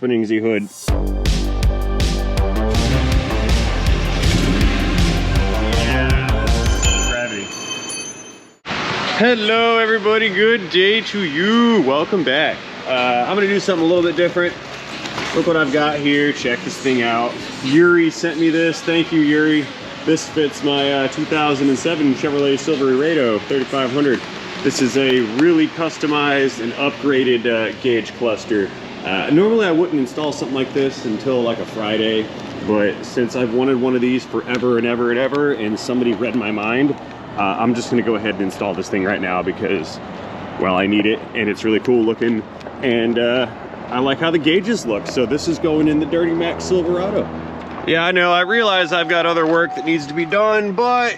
opening the hood. Hello everybody, good day to you. Welcome back. I'm gonna do something a little bit different. Look what I've got here, check this thing out. Yuri sent me this, thank you Yuri. This fits my 2007 Chevrolet Silverado 3500. This is a really customized and upgraded gauge cluster. Normally I wouldn't install something like this until like a Friday, but since I've wanted one of these forever and ever and ever, and somebody read my mind, I'm just gonna go ahead and install this thing right now because, well, I need it and it's really cool looking, and I like how the gauges look. So this is going in the Duramax Silverado. Yeah, I know, I realize I've got other work that needs to be done, but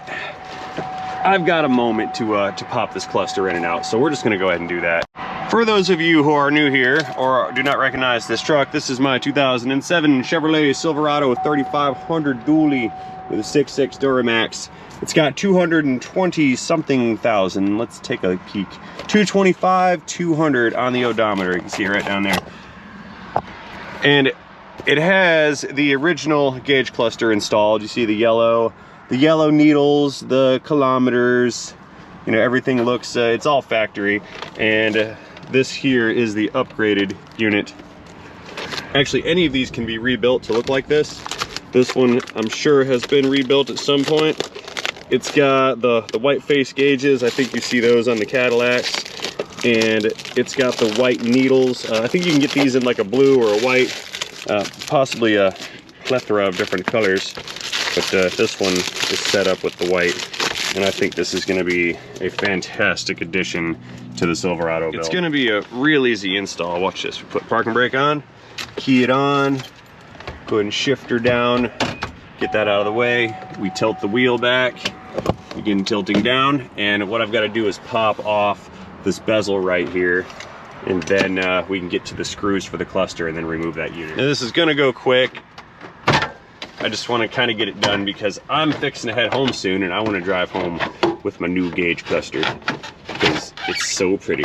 I've got a moment to pop this cluster in and out, so we're just gonna go ahead and do that. For those of you who are new here or do not recognize this truck, this is my 2007 Chevrolet Silverado 3500 dually with a 6.6 Duramax. It's got 220 something thousand. Let's take a peek. 225, 200 on the odometer. You can see it right down there. And it has the original gauge cluster installed. You see the yellow needles, the kilometers, you know, everything looks, it's all factory. And this here is the upgraded unit. Actually, any of these can be rebuilt to look like this. This one, I'm sure, has been rebuilt at some point. It's got the white face gauges. I think you see those on the Cadillacs. And it's got the white needles. I think you can get these in like a blue or a white, possibly a plethora of different colors. But this one is set up with the white. And I think this is gonna be a fantastic addition to the Silverado build. It's gonna be a real easy install. Watch this. We put parking brake on, key it on, go ahead and shift her down, get that out of the way. We tilt the wheel back, begin tilting down, and what I've got to do is pop off this bezel right here, and then we can get to the screws for the cluster and then remove that unit. Now, this is gonna go quick. I just want to kind of get it done because I'm fixing to head home soon, and I want to drive home with my new gauge cluster because it's so pretty.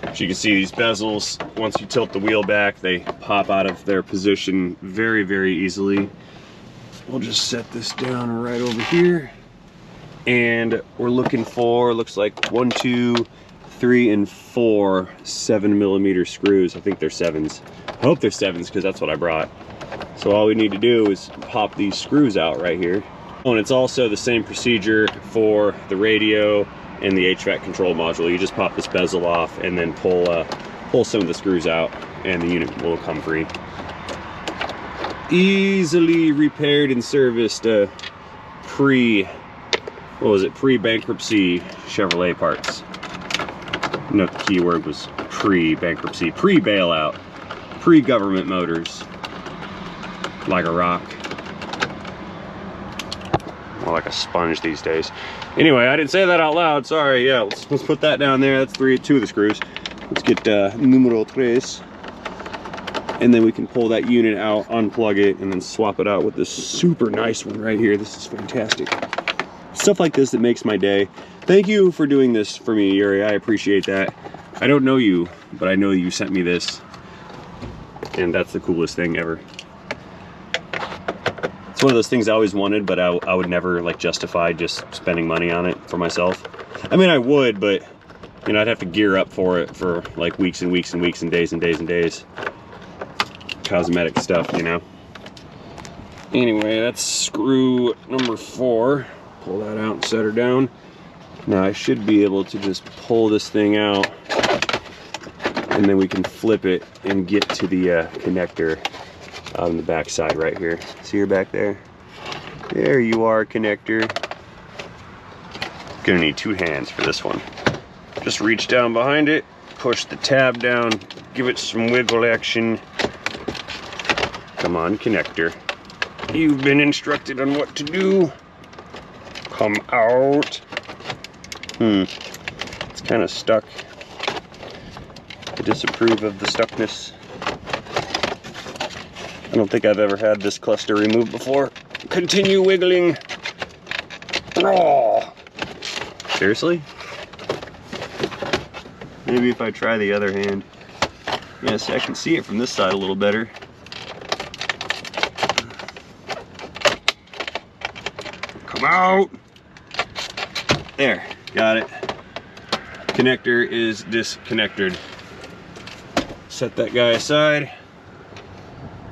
As you can see, these bezels, once you tilt the wheel back, they pop out of their position very, very easily. We'll just set this down right over here. And we're looking for, looks like 1, 2, 3, and 4 7mm screws. I think they're 7s. I hope they're 7s because that's what I brought. So all we need to do is pop these screws out right here. Oh, and it's also the same procedure for the radio and the HVAC control module. You just pop this bezel off and then pull some of the screws out, and the unit will come free. Easily repaired and serviced pre-bankruptcy Chevrolet parts. No, the key word was pre-bankruptcy, pre-bailout, pre-government motors. Like a rock. More like a sponge these days. Anyway, I didn't say that out loud, sorry. Yeah, let's put that down there. That's 2 of the screws. Let's get numero 3. And then we can pull that unit out, unplug it, and then swap it out with this super nice one right here. This is fantastic. Stuff like this that makes my day. Thank you for doing this for me, Yuri. I appreciate that. I don't know you, but I know you sent me this. And that's the coolest thing ever. It's one of those things I always wanted, but I would never like justify just spending money on it for myself. I mean, I would, but you know, I'd have to gear up for it for like weeks and weeks and weeks and days and days and days. Cosmetic stuff, you know. Anyway, that's screw number 4. Pull that out and set her down. Now I should be able to just pull this thing out, and then we can flip it and get to the connector on the back side right here. See her back there? There you are, connector. Gonna need 2 hands for this one. Just reach down behind it, push the tab down, give it some wiggle action. Come on, connector. You've been instructed on what to do. Come out. It's kind of stuck. I disapprove of the stuckness. I don't think I've ever had this cluster removed before. Continue wiggling. Oh. Seriously? Maybe if I try the other hand. Yeah, see, I can see it from this side a little better. Come out! There, got it. Connector is disconnected. Set that guy aside.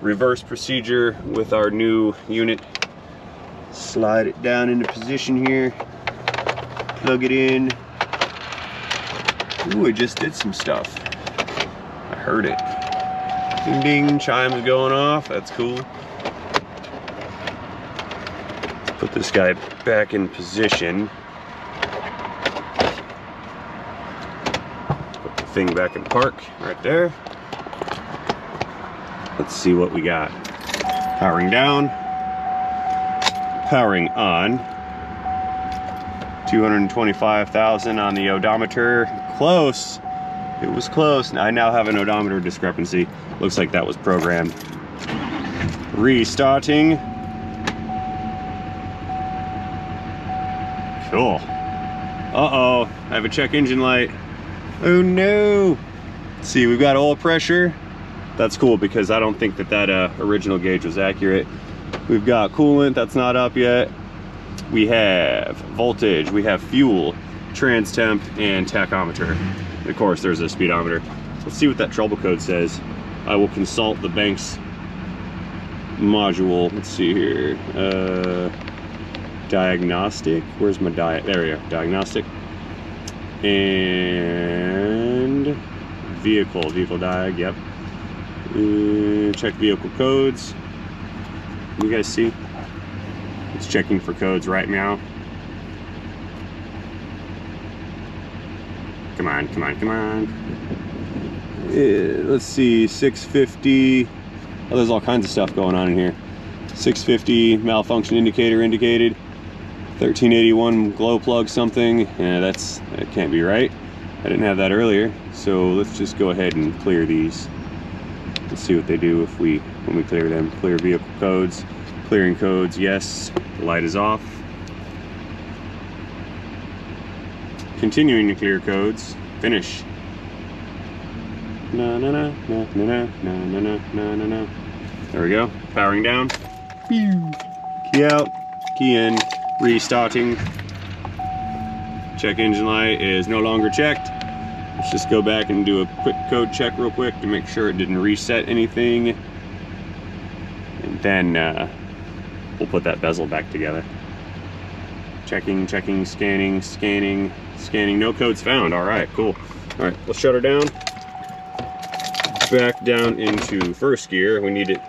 Reverse procedure with our new unit. Slide it down into position here. Plug it in. Ooh, it just did some stuff. I heard it. Ding ding, chimes going off. That's cool. Put this guy back in position. Put the thing back in park right there. Let's see what we got. Powering down. Powering on. 225,000 on the odometer. Close. It was close. I now have an odometer discrepancy. Looks like that was programmed. Restarting. Cool. Uh-oh. I have a check engine light. Oh no. Let's see, we've got oil pressure. That's cool because I don't think that original gauge was accurate. We've got coolant, that's not up yet. We have voltage, we have fuel, trans temp, and tachometer. And of course, there's a speedometer. Let's see what that trouble code says. I will consult the bank's module. Let's see here. Diagnostic. Where's my there we go. Diagnostic. And vehicle diag. Yep. Check vehicle codes. You guys see? It's checking for codes right now. Come on, come on, come on. Let's see, 650. Oh, there's all kinds of stuff going on in here. 650 malfunction indicator indicated. 1381 glow plug something. Yeah, that can't be right. I didn't have that earlier. So let's just go ahead and clear these. Let's see what they do when we clear them. Clear vehicle codes. Clearing codes, yes. The light is off. Continuing to clear codes. Finish. Na na na na na na na na na na na. There we go. Powering down. Key out. Key in. Restarting. Check engine light is no longer checked. Let's just go back and do a quick code check real quick to make sure it didn't reset anything. And then we'll put that bezel back together. Checking, checking, scanning, scanning, scanning. No codes found. All right, cool. All right, let's shut her down. Back down into first gear. We need it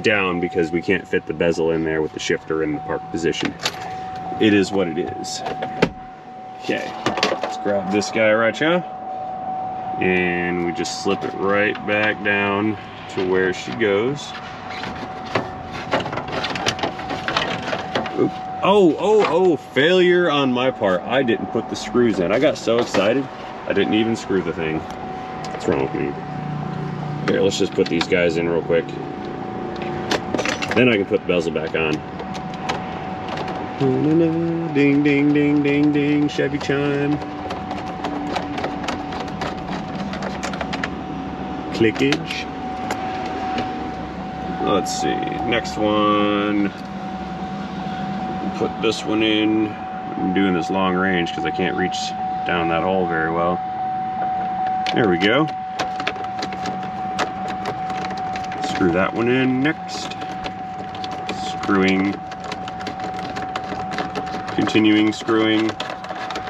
down because we can't fit the bezel in there with the shifter in the park position. It is what it is. Okay, let's grab this guy right here. And we just slip it right back down to where she goes. Oop. Oh, failure on my part. I didn't put the screws in. I got so excited, I didn't even screw the thing. What's wrong with me? Here, let's just put these guys in real quick. Then I can put the bezel back on. Ding, ding, ding, ding, ding, Chevy chime. Clickage. Let's see, next one. Put this one in. I'm doing this long range because I can't reach down that hole very well. There we go. Screw that one in next. Screwing. Continuing screwing.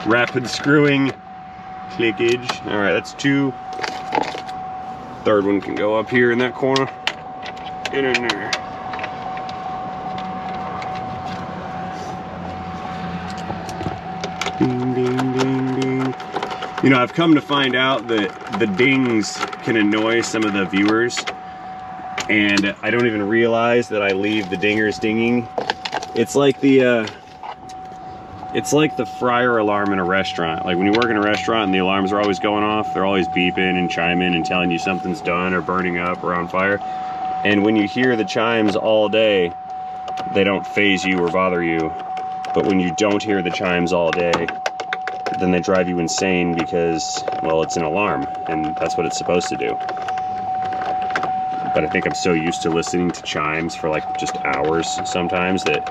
Rapid screwing. Clickage. All right, that's two. Third one can go up here in that corner. And in there. Ding, ding, ding, ding. You know, I've come to find out that the dings can annoy some of the viewers, and I don't even realize that I leave the dingers dinging. It's like the fryer alarm in a restaurant. Like when you work in a restaurant and the alarms are always going off, they're always beeping and chiming and telling you something's done or burning up or on fire. And when you hear the chimes all day, they don't faze you or bother you. But when you don't hear the chimes all day, then they drive you insane because, well, it's an alarm and that's what it's supposed to do. But I think I'm so used to listening to chimes for like just hours sometimes that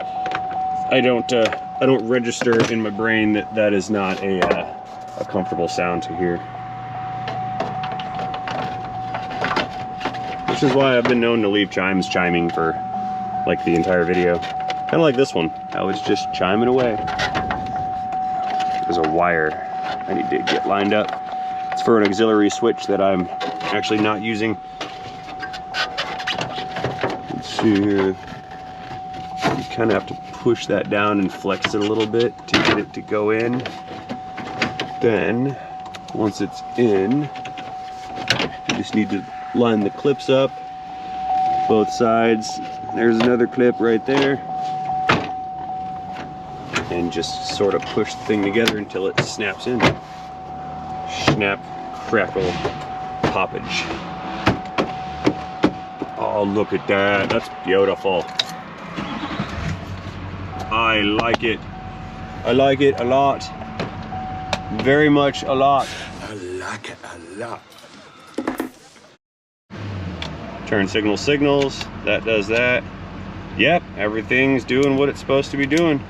I don't register in my brain that that is not a comfortable sound to hear. Which is why I've been known to leave chimes chiming for like the entire video. Kind of like this one, how it's just chiming away. There's a wire I need to get lined up. It's for an auxiliary switch that I'm actually not using. Let's see here. You kind of have to push that down and flex it a little bit to get it to go in. Then, once it's in, you just need to line the clips up, both sides. There's another clip right there. And just sort of push the thing together until it snaps in. Snap, crackle, poppage. Oh, look at that. That's beautiful. I like it. I like it a lot. Very much a lot. I like it a lot. Turn signals. That does that. Yep, everything's doing what it's supposed to be doing.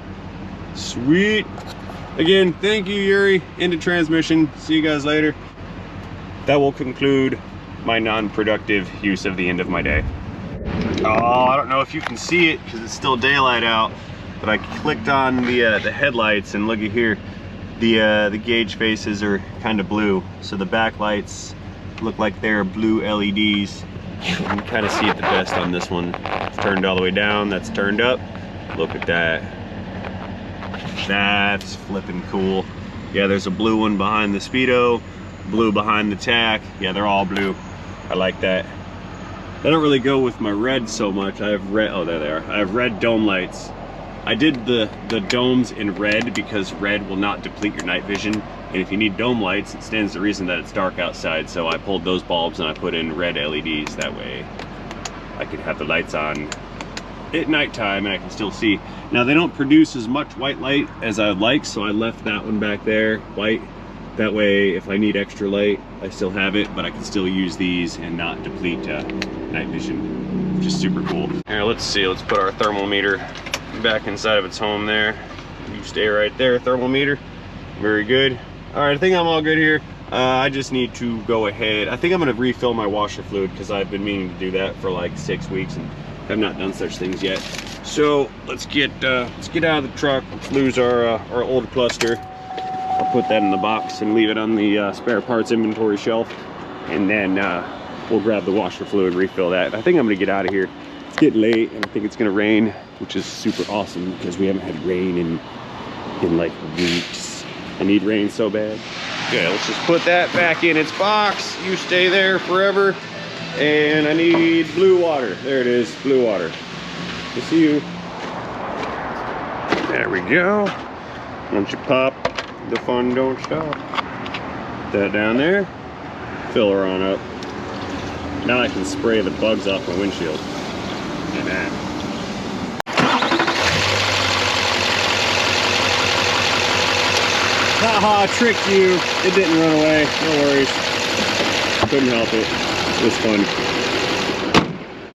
Sweet. Again, thank you, Yuri. Into transmission. See you guys later. That will conclude my non-productive use of the end of my day. Oh, I don't know if you can see it because it's still daylight out, but I clicked on the headlights, and look at here. The gauge faces are kind of blue, so the backlights look like they're blue LEDs. You can kind of see it the best on this one. It's turned all the way down. That's turned up. Look at that. That's flipping cool. Yeah, there's a blue one behind the speedo, blue behind the tack. Yeah, they're all blue. I like that. They don't really go with my red so much. I have red, oh, there they are. I have red dome lights. I did the domes in red because red will not deplete your night vision. And if you need dome lights, it stands to reason that it's dark outside. So I pulled those bulbs and I put in red LEDs. That way I could have the lights on at nighttime and I can still see. Now they don't produce as much white light as I would like, so I left that one back there, white. That way, if I need extra light, I still have it, but I can still use these and not deplete night vision, which is super cool. Here, let's see, let's put our thermometer back inside of its home there. You stay right there, thermometer. Very good. All right, I think I'm all good here. I just need to go ahead. I think I'm gonna refill my washer fluid because I've been meaning to do that for like 6 weeks and have not done such things yet. So let's get out of the truck. Let's lose our old cluster. I'll put that in the box and leave it on the spare parts inventory shelf, and then we'll grab the washer fluid, refill that. I think I'm gonna get out of here. It's getting late and I think it's gonna rain, which is super awesome because we haven't had rain in like weeks. I need rain so bad. Okay, let's just put that back in its box. You stay there forever. And I need blue water. There it is, blue water. Good to see you. There we go. Once you pop, the fun don't stop. Put that down there. Fill her on up. Now I can spray the bugs off my windshield. Look at that. Haha, tricked you. It didn't run away. No worries. Couldn't help it. It was fun.